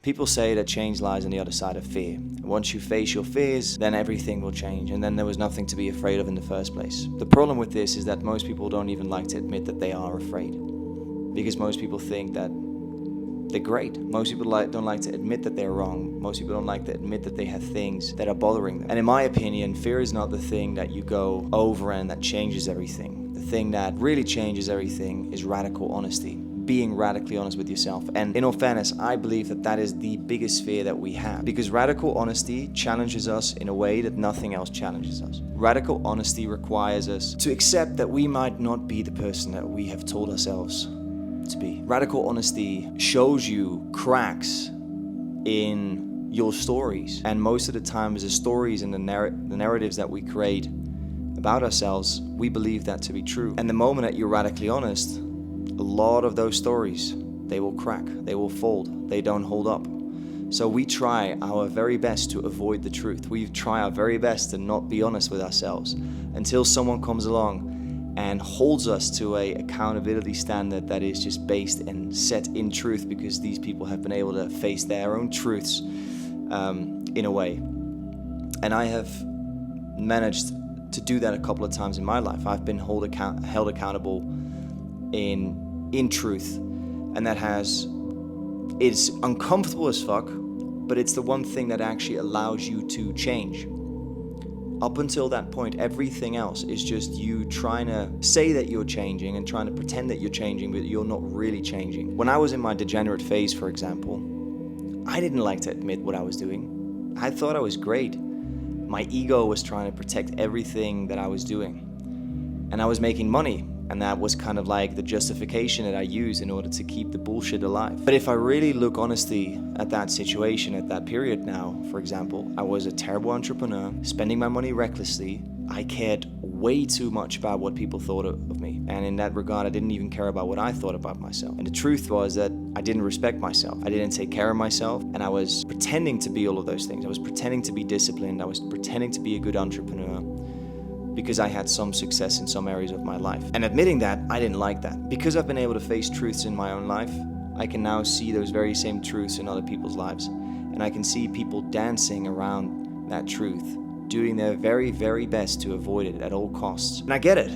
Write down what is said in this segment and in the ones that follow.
People say that change lies on the other side of fear. Once you face your fears, then everything will change, and then there was nothing to be afraid of in the first place. The problem with this is that most people don't even like to admit that they are afraid, because most people think that they're great. Most people don't like to admit that they're wrong. Most people don't like to admit that they have things that are bothering them. And in my opinion, fear is not the thing that you go over and that changes everything. The thing that really changes everything is radical honesty. Being radically honest with yourself. And in all fairness, I believe that that is the biggest fear that we have, because radical honesty challenges us in a way that nothing else challenges us. Radical honesty requires us to accept that we might not be the person that we have told ourselves to be. Radical honesty shows you cracks in your stories, and most of the time the stories and the narratives that we create about ourselves, we believe that to be true. And the moment that you're radically honest, a lot of those stories, they will crack, they will fold, they don't hold up. So we try our very best to avoid the truth. We try our very best to not be honest with ourselves until someone comes along and holds us to a accountability standard that is just based and set in truth, because these people have been able to face their own truths in a way. And I have managed to do that a couple of times in my life. I've been held accountable in truth, and it's uncomfortable as fuck, but it's the one thing that actually allows you to change. Up until that point, everything else is just you trying to say that you're changing and trying to pretend that you're changing, but you're not really changing. When I was in my degenerate phase, for example, I didn't like to admit what I was doing. I thought I was great. My ego was trying to protect everything that I was doing. And I was making money. And that was kind of like the justification that I used in order to keep the bullshit alive. But if I really look honestly at that situation, at that period now, for example, I was a terrible entrepreneur, spending my money recklessly. I cared way too much about what people thought of me. And in that regard, I didn't even care about what I thought about myself. And the truth was that I didn't respect myself. I didn't take care of myself. And I was pretending to be all of those things. I was pretending to be disciplined. I was pretending to be a good entrepreneur, because I had some success in some areas of my life. And admitting that, I didn't like that. Because I've been able to face truths in my own life, I can now see those very same truths in other people's lives. And I can see people dancing around that truth, doing their very, very best to avoid it at all costs. And I get it,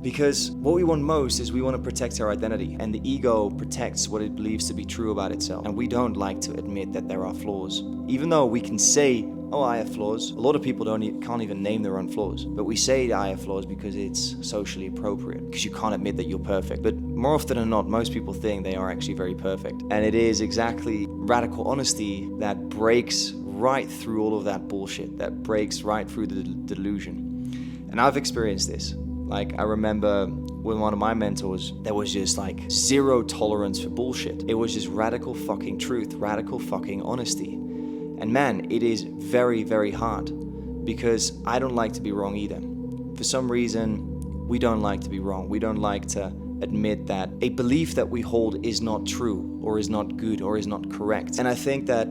because what we want most is we want to protect our identity. And the ego protects what it believes to be true about itself. And we don't like to admit that there are flaws. Even though we can say, oh, I have flaws. A lot of people can't even name their own flaws. But we say I have flaws because it's socially appropriate, because you can't admit that you're perfect. But more often than not, most people think they are actually very perfect. And it is exactly radical honesty that breaks right through all of that bullshit, that breaks right through the delusion. And I've experienced this. Like, I remember with one of my mentors, there was just like zero tolerance for bullshit. It was just radical fucking truth, radical fucking honesty. And man, it is very, very hard, because I don't like to be wrong either. For some reason, we don't like to be wrong. We don't like to admit that a belief that we hold is not true, or is not good, or is not correct. And I think that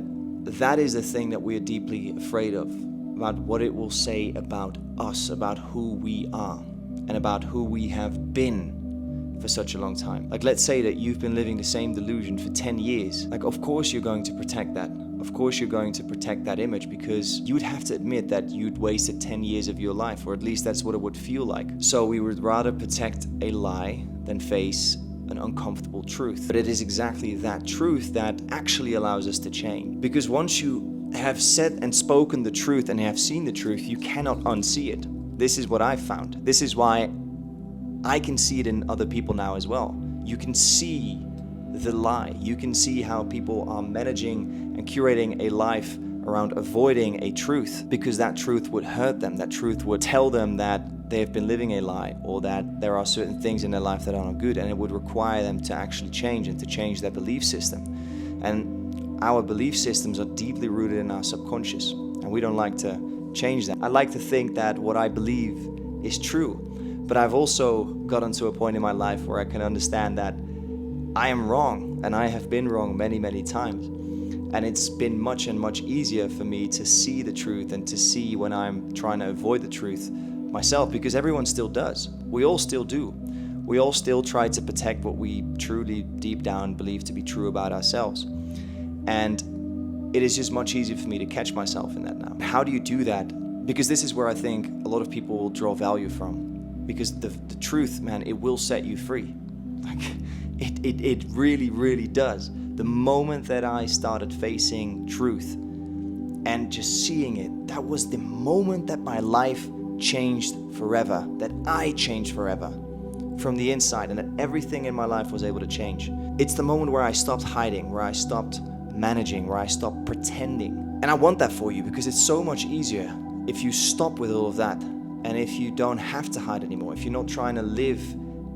that is the thing that we are deeply afraid of, about what it will say about us, about who we are, and about who we have been for such a long time. Like, let's say that you've been living the same delusion for 10 years. Like, of course you're going to protect that. Of course you're going to protect that image, because you would have to admit that you'd wasted 10 years of your life, or at least that's what it would feel like. So we would rather protect a lie than face an uncomfortable truth. But it is exactly that truth that actually allows us to change. Because once you have said and spoken the truth and have seen the truth, you cannot unsee it. This is what I've found. This is why I can see it in other people now as well. You can see the lie. You can see how people are managing and curating a life around avoiding a truth, because that truth would hurt them. That truth would tell them that they have been living a lie, or that there are certain things in their life that are not good, and it would require them to actually change and to change their belief system. And our belief systems are deeply rooted in our subconscious, and we don't like to change that. I like to think that what I believe is true, but I've also gotten to a point in my life where I can understand that I am wrong, and I have been wrong many, many times. And it's been much and much easier for me to see the truth and to see when I'm trying to avoid the truth myself, because everyone still does. We all still do. We all still try to protect what we truly deep down believe to be true about ourselves. And it is just much easier for me to catch myself in that now. How do you do that? Because this is where I think a lot of people will draw value from. Because the truth, man, it will set you free. Like, it really, really does. The moment that I started facing truth and just seeing it, that was the moment that my life changed forever, that I changed forever from the inside, and that everything in my life was able to change. It's the moment where I stopped hiding, where I stopped managing, where I stopped pretending. And I want that for you because it's so much easier if you stop with all of that, and if you don't have to hide anymore, if you're not trying to live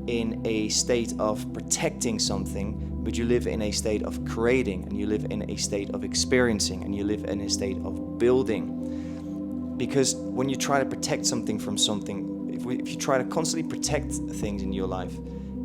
in a state of protecting something, but you live in a state of creating, and you live in a state of experiencing, and you live in a state of building. Because when you try to protect something from something, if you try to constantly protect things in your life,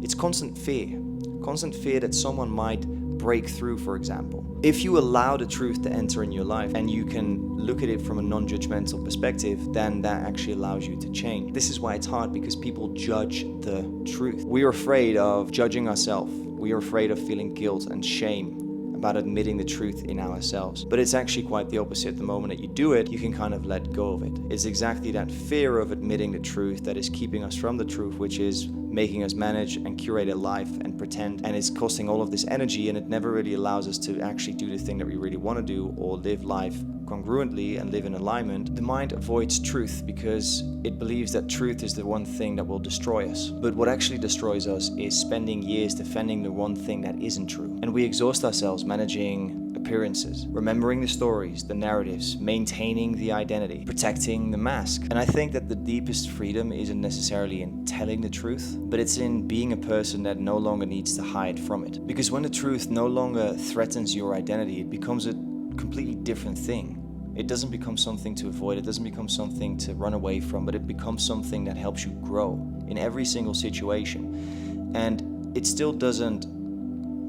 it's constant fear that someone might break through, for example. If you allow the truth to enter in your life and you can look at it from a non-judgmental perspective, then that actually allows you to change. This is why it's hard, because people judge the truth. We are afraid of judging ourselves. We are afraid of feeling guilt and shame about admitting the truth in ourselves. But it's actually quite the opposite. The moment that you do it, you can kind of let go of it. It's exactly that fear of admitting the truth that is keeping us from the truth, which is making us manage and curate a life and pretend, and it's costing all of this energy, and it never really allows us to actually do the thing that we really want to do or live life congruently and live in alignment. The mind avoids truth because it believes that truth is the one thing that will destroy us. But what actually destroys us is spending years defending the one thing that isn't true. And we exhaust ourselves managing appearances, remembering the stories, the narratives, maintaining the identity, protecting the mask. And I think that the deepest freedom isn't necessarily in telling the truth, but it's in being a person that no longer needs to hide from it. Because when the truth no longer threatens your identity, it becomes a completely different thing. It doesn't become something to avoid, it doesn't become something to run away from, but it becomes something that helps you grow in every single situation. And it still doesn't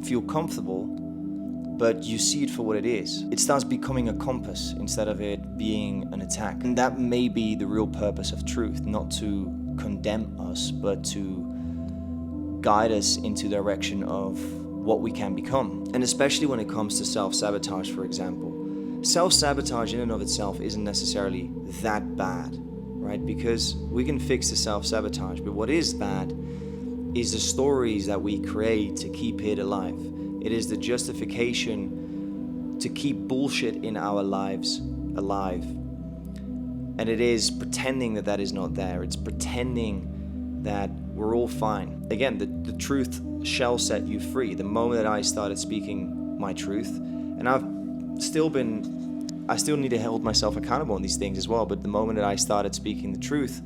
feel comfortable, but you see it for what it is. It starts becoming a compass instead of it being an attack. And that may be the real purpose of truth, not to condemn us, but to guide us into the direction of what we can become. And especially when it comes to self-sabotage, for example. Self-sabotage in and of itself isn't necessarily that bad, right? Because we can fix the self-sabotage, but what is bad is the stories that we create to keep it alive. It is the justification to keep bullshit in our lives alive. And it is pretending that that is not there. It's pretending that we're all fine. Again, the truth shall set you free. The moment that I started speaking my truth, and I still need to hold myself accountable on these things as well, but the moment that I started speaking the truth,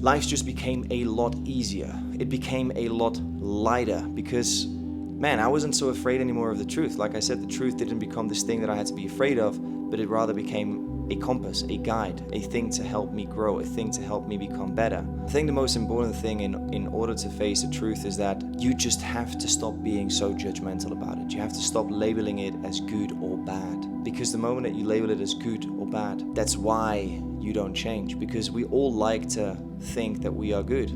life just became a lot easier. It became a lot lighter because, man, I wasn't so afraid anymore of the truth. Like I said, the truth didn't become this thing that I had to be afraid of, but it rather became a compass, a guide, a thing to help me grow, a thing to help me become better. I think the most important thing in order to face the truth is that you just have to stop being so judgmental about it. You have to stop labeling it as good or bad. Because the moment that you label it as good or bad, that's why you don't change. Because we all like to think that we are good.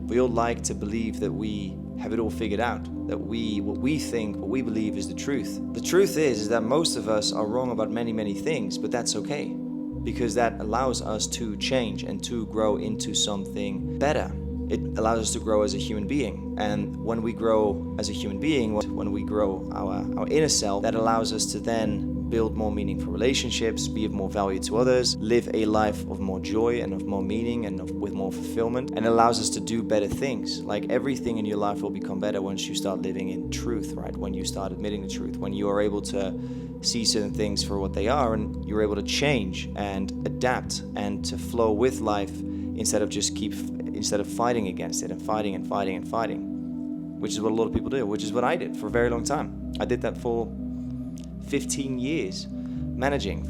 We all like to believe that we have it all figured out, that what we believe is the truth. The truth is that most of us are wrong about many, many things, but that's okay, because that allows us to change and to grow into something better. It allows us to grow as a human being. And when we grow as a human being, when we grow our inner self, that allows us to then build more meaningful relationships, be of more value to others, live a life of more joy and of more meaning and with more fulfillment, and allows us to do better things. Like everything in your life will become better once you start living in truth, right? When you start admitting the truth, when you are able to see certain things for what they are, and you're able to change and adapt and to flow with life instead of fighting against it and fighting, which is what a lot of people do, which is what I did for a very long time. I did that for 15 years,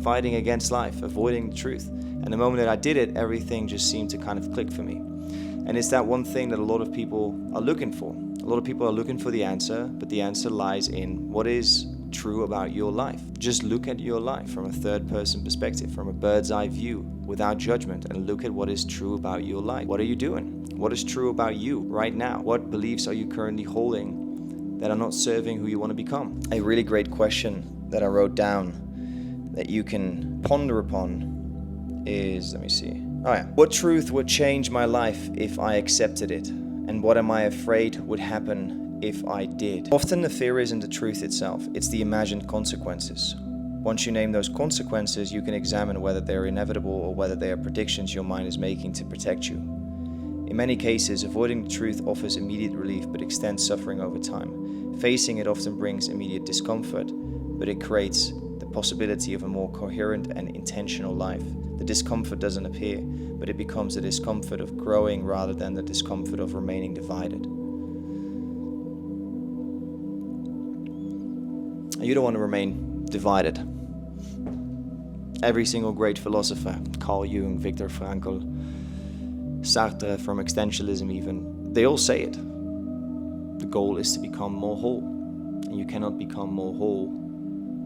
fighting against life, avoiding the truth. And the moment that I did it, everything just seemed to kind of click for me. And it's that one thing that a lot of people are looking for. A lot of people are looking for the answer, but the answer lies in what is true about your life. Just look at your life from a third-person perspective, from a bird's eye view, without judgment, and look at what is true about your life. What are you doing? What is true about you right now? What beliefs are you currently holding that are not serving who you want to become? A really great question that I wrote down that you can ponder upon is, let me see. Oh yeah. What truth would change my life if I accepted it? And what am I afraid would happen if I did? Often the fear isn't the truth itself, it's the imagined consequences. Once you name those consequences, you can examine whether they're inevitable or whether they are predictions your mind is making to protect you. In many cases, avoiding the truth offers immediate relief but extends suffering over time. Facing it often brings immediate discomfort, but it creates the possibility of a more coherent and intentional life. The discomfort doesn't appear, but it becomes the discomfort of growing rather than the discomfort of remaining divided. You don't want to remain divided. Every single great philosopher, Carl Jung, Viktor Frankl, Sartre from existentialism even, they all say it. The goal is to become more whole. And you cannot become more whole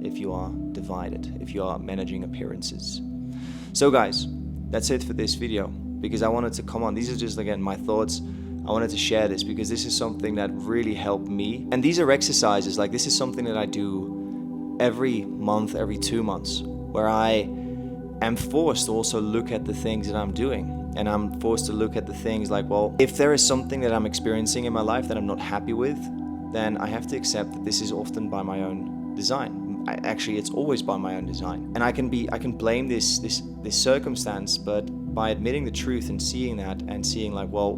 if you are divided, if you are managing appearances. So guys, that's it for this video, because I wanted to come on. These are just, again, my thoughts. I wanted to share this because this is something that really helped me. And these are exercises, like this is something that I do every month, every 2 months, where I am forced to also look at the things that I'm doing. And I'm forced to look at the things like, well, if there is something that I'm experiencing in my life that I'm not happy with, then I have to accept that this is often by my own design. Actually, it's always by my own design. And I can blame this circumstance, but by admitting the truth and seeing that and seeing like, well,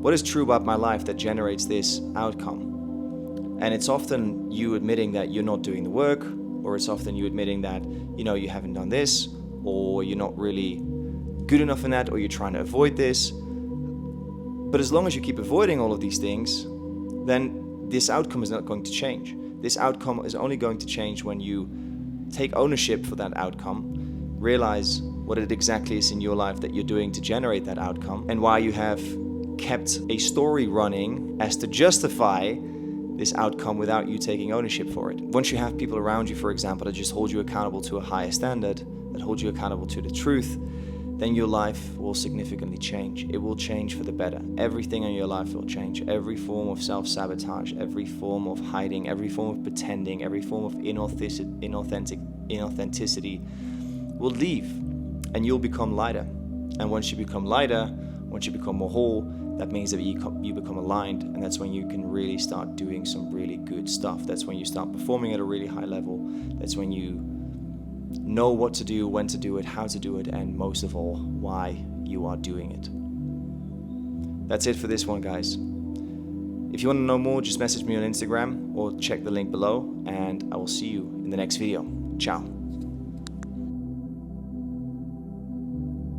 what is true about my life that generates this outcome? And it's often you admitting that you're not doing the work, or it's often you admitting that, you haven't done this, or you're not really good enough in that, or you're trying to avoid this. But as long as you keep avoiding all of these things, then this outcome is not going to change. This outcome is only going to change when you take ownership for that outcome, realize what it exactly is in your life that you're doing to generate that outcome, and why you have kept a story running as to justify this outcome without you taking ownership for it. Once you have people around you, for example, that just hold you accountable to a higher standard, that hold you accountable to the truth, then your life will significantly change. It will change for the better. Everything in your life will change. Every form of self-sabotage, every form of hiding, every form of pretending, every form of inauthenticity will leave, and you'll become lighter. And once you become lighter, once you become more whole, that means that you become aligned, and that's when you can really start doing some really good stuff. That's when you start performing at a really high level. That's when you know what to do, when to do it, how to do it, and most of all, why you are doing it. That's it for this one, guys. If you want to know more, just message me on Instagram or check the link below, and I will see you in the next video. Ciao.